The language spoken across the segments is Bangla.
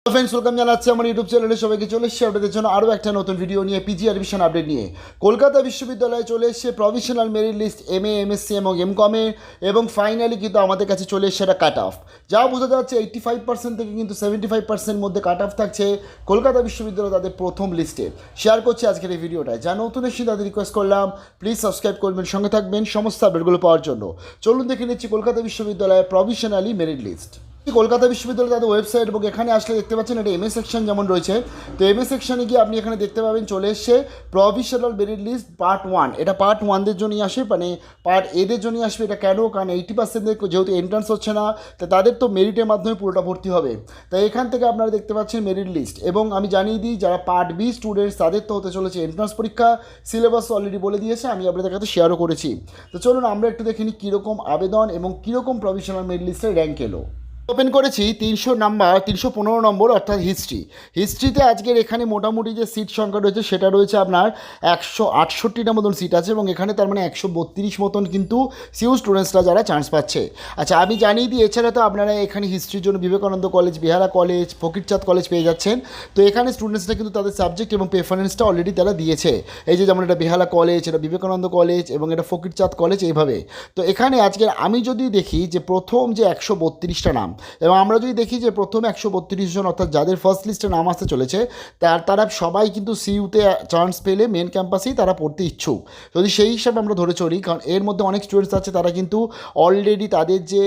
ফ্রেন্ডস ওয়েলকাম জানাচ্ছি আমার ইউটিউব চ্যানেলে সবাইকে। চলে এসেছি আপনাদের জন্য আরও একটা নতুন ভিডিও নিয়ে, পিজি অ্যাডমিশন আপডেট নিয়ে। কলকাতা বিশ্ববিদ্যালয়ে চলে এসেছে provisional merit list MA, MSc এবং এমকমে, এবং ফাইনালি কিন্তু আমাদের কাছে চলে এসেছে একটা কাট অফ। যা বোঝা যাচ্ছে 85% থেকে কিন্তু 75% মধ্যে কাট অফ থাকছে কলকাতা বিশ্ববিদ্যালয় তাদের প্রথম লিস্টে। শেয়ার করছি আজকের এই ভিডিওটায়। যা নতুন এসেছি তাদের রিকোয়েস্ট করলাম প্লিজ সাবস্ক্রাইব করবেন, সঙ্গে থাকবেন সমস্ত আপডেটগুলো পাওয়ার জন্য। চলুন দেখে নিচ্ছি কলকাতা বিশ্ববিদ্যালয়ের প্রভিশনালি মেরিট লিস্ট। কলকাতা বিশ্ববিদ্যালয় তাদের ওয়েবসাইট, এবং এখানে আসলে দেখতে পাচ্ছেন এটা এমএ সেকশন যেমন রয়েছে, তো এমএ সেকশনে গিয়ে আপনি এখানে দেখতে পাবেন চলে এসছে প্রভিশনাল মেরিট লিস্ট পার্ট 1। এটা পার্ট 1দের জন্যই আসে, মানে পার্ট এদের জন্যই আসবে। এটা কেন? কারণ 80% যেহেতু এন্ট্রান্স হচ্ছে না, তো তাদের তো মেরিটের মাধ্যমে পুরোটা ভর্তি হবে। তাই এখান থেকে আপনারা দেখতে পাচ্ছেন মেরিট লিস্ট। এবং আমি জানিয়ে দিই যারা পার্ট বি স্টুডেন্টস তাদের তো হতে চলেছে এন্ট্রান্স পরীক্ষা, সিলেবাস অলরেডি বলে দিয়েছে, আমি আপনাদের কাছে শেয়ারও করেছি। তো চলুন আমরা একটু দেখে নিই কীরকম আবেদন এবং কীরকম প্রভিশনাল মেরিট লিস্টের র্যাঙ্ক এলো। ওপেন করেছি 315 নম্বর, অর্থাৎ হিস্ট্রিতে আজকের এখানে মোটামুটি যে সিট সংখ্যা রয়েছে সেটা রয়েছে আপনার 168টা মতন সিট আছে, এবং এখানে তার মানে 132 মতন কিন্তু সিউ স্টুডেন্টসরা যারা চান্স পাচ্ছে। আচ্ছা, আমি জানিয়ে দিই এছাড়া তো আপনারা এখানে হিস্ট্রির জন্য বিবেকানন্দ কলেজ, বেহালা কলেজ, ফকিরচাঁদ কলেজ পেয়ে যাচ্ছেন। তো এখানে স্টুডেন্টসরা কিন্তু তাদের সাবজেক্ট এবং প্রেফারেন্সটা অলরেডি তারা দিয়েছে। এই যে যেমন এটা বেহালা কলেজ, এটা বিবেকানন্দ কলেজ এবং এটা ফকিরচাঁদ কলেজ, এইভাবে। তো এখানে আজকের আমি যদি দেখি যে প্রথম যে 132টা নাম, এবং আমরা যদি দেখি যে প্রথমে 132 জন, অর্থাৎ যাদের ফার্স্ট লিস্টে নাম আসতে চলেছে তারা সবাই কিন্তু সিইউতে চান্স পেলে মেন ক্যাম্পাসেই তারা পড়তে ইচ্ছুক। যদি সেই হিসাবে আমরা ধরে চলি, কারণ এর মধ্যে অনেক স্টুডেন্টস আছে তারা কিন্তু অলরেডি তাদের যে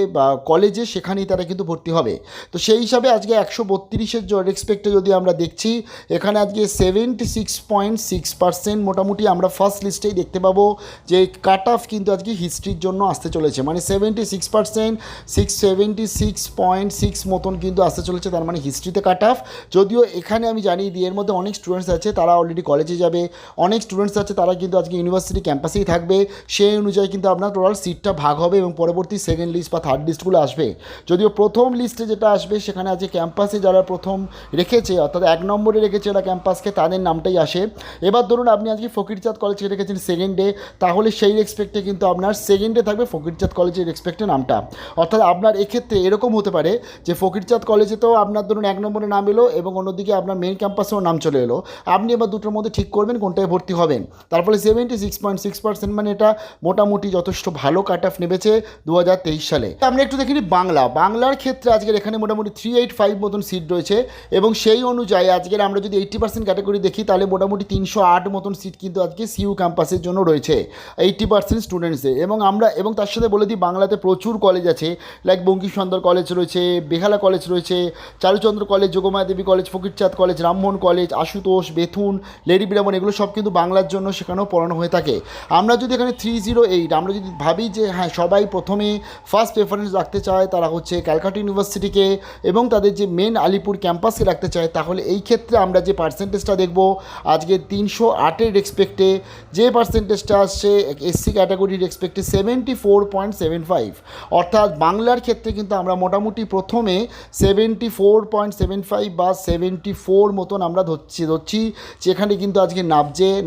কলেজে সেখানেই তারা কিন্তু ভর্তি হবে। তো সেই হিসাবে আজকে 132-এর রেসপেক্টে যদি আমরা দেখছি, এখানে আজকে 76.6% মোটামুটি আমরা ফার্স্ট লিস্টেই দেখতে পাবো যে কাট অফ কিন্তু আজকে হিস্ট্রির জন্য আসতে চলেছে, মানে 76%, 676.6 মতন কিন্তু আসতে চলেছে, তার মানে হিস্ট্রিতে কাট অফ। যদিও এখানে আমি জানিয়ে দিই এর মধ্যে অনেক স্টুডেন্টস আছে তারা অলরেডি কলেজে যাবে, অনেক স্টুডেন্টস আছে তারা কিন্তু আজকে ইউনিভার্সিটি ক্যাম্পাসেই থাকবে। সেই অনুযায়ী কিন্তু আপনার টোটাল সিটটা ভাগ হবে এবং পরবর্তী সেকেন্ড লিস্ট বা থার্ড লিস্টগুলো আসবে। যদিও প্রথম লিস্টে যেটা আসবে সেখানে আজকে ক্যাম্পাসে যারা প্রথম রেখেছে, অর্থাৎ 1 নম্বরে রেখেছে এরা ক্যাম্পাসকে, তাদের নামটাই আসে। এবার ধরুন আপনি আজকে ফকিরচাঁদ কলেজকে রেখেছেন সেকেন্ডে, তাহলে সেই রেসপেক্টে কিন্তু আপনার সেকেন্ডে থাকবে ফকিরচাঁদ কলেজের রেসপেক্টে নামটা। অর্থাৎ আপনার এক্ষেত্রে এরকম হতে পারে যে ফকিরচাঁদ কলেজে তো আপনার ধরুন 1 নম্বরে নাম এলো এবং অন্যদিকে আপনার মেন ক্যাম্পাসেও নাম চলে এলো, আপনি এবার দুটোর মধ্যে ঠিক করবেন কোনটায় ভর্তি হবেন। তার ফলে 76.6%, মানে এটা মোটামুটি যথেষ্ট ভালো কাট অফ নেমেছে 2023 সালে। আমরা একটু দেখিনি বাংলার ক্ষেত্রে আজকের এখানে মোটামুটি 385 মতন সিট রয়েছে, এবং সেই অনুযায়ী আজকের আমরা যদি 80% ক্যাটাগরি দেখি তাহলে মোটামুটি 308 মতন সিট কিন্তু আজকে সিইউ ক্যাম্পাসের জন্য রয়েছে 80% স্টুডেন্টসদের। এবং তার সাথে বলে দিই বাংলাতে প্রচুর কলেজ আছে, লাইক বঙ্কিমচন্দ্র কলেজ রয়েছে, বেহালা কলেজ রয়েছে, Charuchandra college, Jogamaya Devi college, Fakirchand college, Rammohan college, Ashutosh, Bethune, Lady Brindaban, এগুলো সব কিন্তু বাংলার জন্য সেখানেও পড়ানো হয়ে থাকে। আমরা যদি এখানে 308 আমরা যদি ভাবি যে হ্যাঁ সবাই প্রথমে ফার্স্ট প্রেফারেন্স রাখতে চায়, তারা হচ্ছে ক্যালকাটা ইউনিভার্সিটিকে এবং তাদের যে মেন আলিপুর ক্যাম্পাসকে রাখতে চায়, তাহলে এই ক্ষেত্রে আমরা যে পার্সেন্টেজটা দেখব আজকে 308-এর রেসপেক্টে যে পার্সেন্টেজটা আসছে এসসি ক্যাটাগরির রেসপেক্টে 74.75, অর্থাৎ বাংলার ক্ষেত্রে কিন্তু আমরা মোটামুটি প্রথমে 74.75 বা 74 মতন আমরা ধরছি, যেখানে কিন্তু আজকে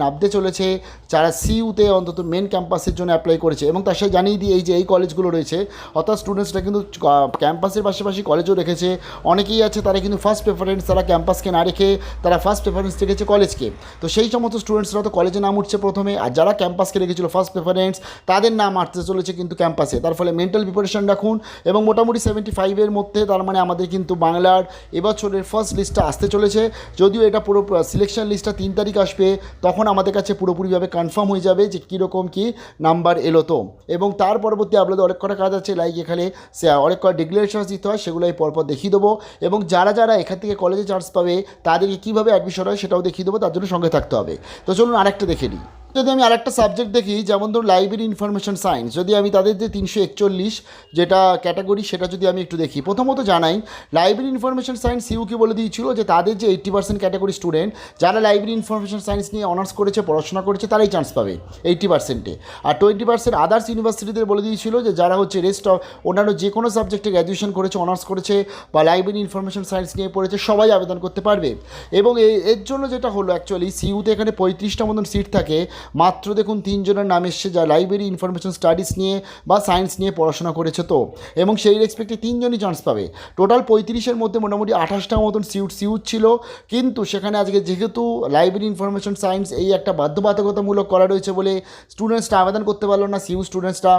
নাবতে চলেছে যারা সিইউতে অন্তত মেন ক্যাম্পাসের জন্য অ্যাপ্লাই করেছে। এবং তার সাথে জানিয়ে দিই এই কলেজগুলো রয়েছে, অর্থাৎ স্টুডেন্টসরা কিন্তু ক্যাম্পাসের পাশাপাশি কলেজও রেখেছে। অনেকেই আছে তারা কিন্তু ফার্স্ট প্রেফারেন্স তারা ক্যাম্পাসকে না রেখে তারা ফার্স্ট প্রেফারেন্স রেখেছে কলেজকে। তো সেই সমস্ত স্টুডেন্টসরা তো কলেজে নাম উঠছে প্রথমে, আর যারা ক্যাম্পাসকে রেখেছিল ফার্স্ট প্রেফারেন্স তাদের নাম আসতে চলেছে কিন্তু ক্যাম্পাসে। তার ফলে মেন্টাল প্রিপারেশন রাখুন, এবং মোটামুটি 75-এর মধ্যে তার মানে আমাদের কিন্তু বাংলার এবছরের ফার্স্ট লিস্টটা আসতে চলেছে। যদিও এটা পুরো সিলেকশন লিস্টটা 3 তারিখ আসবে, তখন আমাদের কাছে পুরোপুরিভাবে কনফার্ম হয়ে যাবে যে কীরকম কী নাম্বার এলো। তো এবং তার পরবর্তী আপনাদের অনেক কটা কাজ আছে, লাইক এখানে অনেক কটা ডিক্লারেশন দিতে হয়, সেগুলো আমি পরপর দেখিয়ে দেবো। এবং যারা এখান থেকে কলেজে চান্স পাবে তাদেরকে কীভাবে অ্যাডমিশন হয় সেটাও দেখিয়ে দেবো, তার জন্য সঙ্গে থাকতে হবে। তো চলুন আরেকটা দেখে নিই। যদি আমি আরেকটা সাবজেক্ট দেখি, যেমন ধরুন লাইব্রেরি ইনফরমেশন সায়েন্স, যদি আমি তাদের যে 341 যেটা ক্যাটাগরি সেটা যদি আমি একটু দেখি, প্রথমত জানাই লাইব্রেরি ইনফরমেশন সায়েন্স সিইউকে বলে দিয়েছিল যে তাদের যে 80% ক্যাটাগরি স্টুডেন্ট যারা লাইব্রেরি ইনফরমেশন সায়েন্স নিয়ে অনার্স করেছে, পড়াশোনা করেছে, তারাই চান্স পাবে 80%-এ। আর 20% আদার্স ইউনিভার্সিটিদের বলে দিয়েছিল যে যারা হচ্ছে রেস্ট অফ অন্যান্য যে কোনো সাবজেক্টে গ্র্যাজুয়েশন করেছে, অনার্স করেছে বা লাইব্রেরি ইনফরমেশন সায়েন্স নিয়ে পড়েছে, সবাই আবেদন করতে পারবে। এবং এর জন্য যেটা হলো অ্যাকচুয়ালি সিইউতে এখানে 35টা মতন সিট থাকে, মাত্র দেখুন 3 জনের নাম এসছে যা লাইব্রেরি ইনফরমেশন স্টাডিজ নিয়ে বা সায়েন্স নিয়ে পড়াশোনা করেছে, তো এবং সেই রেসপেক্টে 3 জনই চান্স পাবে। টোটাল 35-এর মধ্যে মোটামুটি 28টা মতন সিট ছিল, কিন্তু সেখানে আজকে যেহেতু লাইব্রেরি ইনফরমেশন সায়েন্স এই একটা বাধ্যবাধকতামূলক করা রয়েছে বলে স্টুডেন্টসটা আবেদন করতে পারলো না, সিইউ স্টুডেন্টসটা,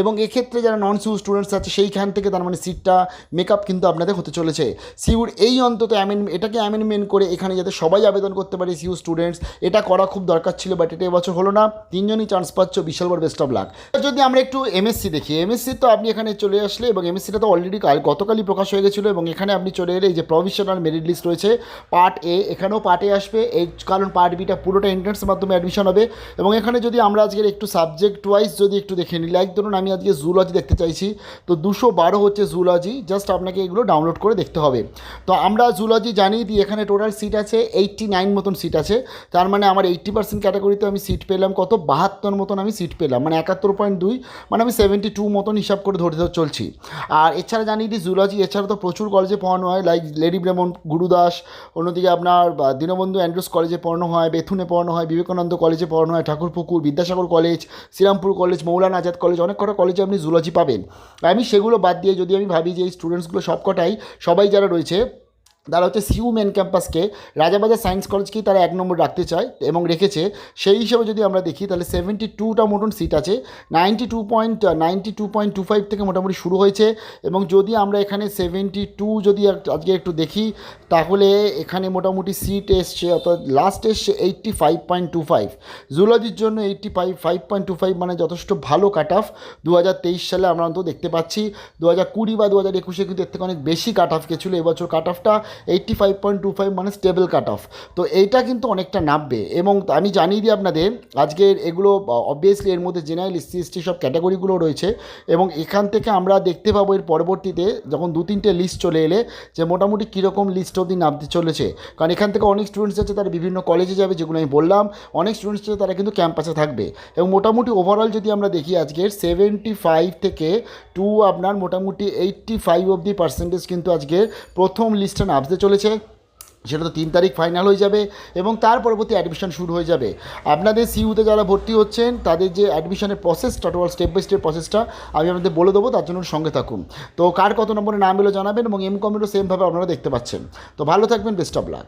এবং এক্ষেত্রে যারা নন সিইউ স্টুডেন্টস আছে সেইখান থেকে তার মানে সিটটা মেকআপ কিন্তু আপনাদের হতে চলেছে। সিইউর এই অন্তত এটাকে অ্যামেন্ডমেন্ট করে এখানে যাতে সবাই আবেদন করতে পারে সিইউ স্টুডেন্টস, এটা করা খুব দরকার ছিল, বাট এটা এবছর হলো না। 3 জনই চান্স পাচ্ছ, বিশাল বড় বেস্ট অফ লাক। যদি আমরা একটু এমএসসি দেখি, এমএসসি তো আপনি এখানে চলে আসলে, এবং এমএসসিটা তো অলরেডি গতকালই প্রকাশ হয়ে গেছিলো, এবং এখানে আপনি চলে এলে এই যে প্রভিশনাল মেরিট লিস্ট রয়েছে পার্ট এ, এখানেও পার্ট এ আসবে এই, কারণ পার্ট বিটা পুরোটা এন্ট্রান্সের মাধ্যমে অ্যাডমিশন হবে। এবং এখানে যদি আমরা আজকের একটু সাবজেক্ট ওয়াইজ যদি একটু দেখে নিই, লাইক ধরুন আমি আজকে জুলজি দেখতে চাইছি, তো 212 হচ্ছে জুলজি, জাস্ট আপনাকে এগুলো ডাউনলোড করে দেখতে হবে। তো আমরা জুলজি জানিয়ে দিই, এখানে টোটাল সিট আছে 89 মতন সিট আছে, তার মানে আমার 80% ক্যাটাগরিতে আমি সিট পেলাম কত, 72 মতন আমি সিট পেলাম, মানে 71.2, মানে আমি 72 মতন হিসাব করে ধরে চলছি। আর এছাড়া জানিয়ে দিই জুলজি এছাড়া তো প্রচুর কলেজে পড়ানো হয়, লাইক লেডি ব্রেমন গুরুদাস, অন্যদিকে আপনার দীনবন্ধু অ্যান্ড্রুস কলেজে পড়ানো হয়, বেথুনে পড়ানো হয়, বিবেকানন্দ কলেজে পড়ানো হয়, Thakurpukur Vidyasagar college, Serampore college, Maulana Azad college, অনেক কটা কলেজে আপনি জুলজি পাবেন। আমি সেগুলো বাদ দিয়ে যদি আমি ভাবি যে এই স্টুডেন্টসগুলো সবাই যারা রয়েছে তারা হচ্ছে সিইউ মেন ক্যাম্পাসকে, রাজাবাজার সায়েন্স কলেজকেই তারা 1 নম্বর রাখতে চায় এবং রেখেছে, সেই হিসাবে যদি আমরা দেখি তাহলে 72টা মতন সিট আছে, 92.25 থেকে মোটামুটি শুরু হয়েছে। এবং যদি আমরা এখানে 72 যদি আজকে একটু দেখি, তাহলে এখানে মোটামুটি সিট এসছে, অর্থাৎ লাস্ট এসছে 85.25, জুলজির জন্য 85.25, মানে যথেষ্ট ভালো কাট অফ 2023 সালে আমরা অন্তত দেখতে পাচ্ছি। 2020 বা 2021 কিন্তু এর থেকে অনেক বেশি কাট অফ গেছিলো, এবছর কাট অফটা 85.25, মানে স্টেবল কাট অফ, তো এইটা কিন্তু অনেকটা নামবে। এবং আমি জানিয়ে দিই আপনাদের আজকের এগুলো অবভিয়াসলি এর মধ্যে জেনারেল এসসি এসটি সব ক্যাটাগরিগুলো রয়েছে, এবং এখান থেকে আমরা দেখতে পাবো এর পরবর্তীতে যখন 2-3টে লিস্ট চলে এলে যে মোটামুটি কীরকম লিস্ট অবধি নামতে চলেছে, কারণ এখান থেকে অনেক স্টুডেন্টস আছে তারা বিভিন্ন কলেজে যাবে, যেগুলো আমি বললাম, অনেক স্টুডেন্টস আছে তারা কিন্তু ক্যাম্পাসে থাকবে। এবং মোটামুটি ওভারঅল যদি আমরা দেখি আজকের 75 থেকে আপনার মোটামুটি 85 অবধি পার্সেন্টেজ কিন্তু আজকে প্রথম লিস্টে নামতে চলেছে, সেটা তো 3 তারিখ ফাইনাল হয়ে যাবে, এবং তার পরবর্তী অ্যাডমিশন শুরু হয়ে যাবে। আপনাদের সিইউতে যারা ভর্তি হচ্ছেন তাদের যে অ্যাডমিশনের প্রসেসটা, টোটাল স্টেপ বাই স্টেপ প্রসেসটা আমি আপনাদের বলে দেবো, তার জন্য সঙ্গে থাকুন। তো কার কত নম্বরে নাম এলো জানাবেন, এবং এমকমেরও সেমভাবে আপনারা দেখতে পাচ্ছেন। তো ভালো থাকবেন, বেস্ট অফ লাক।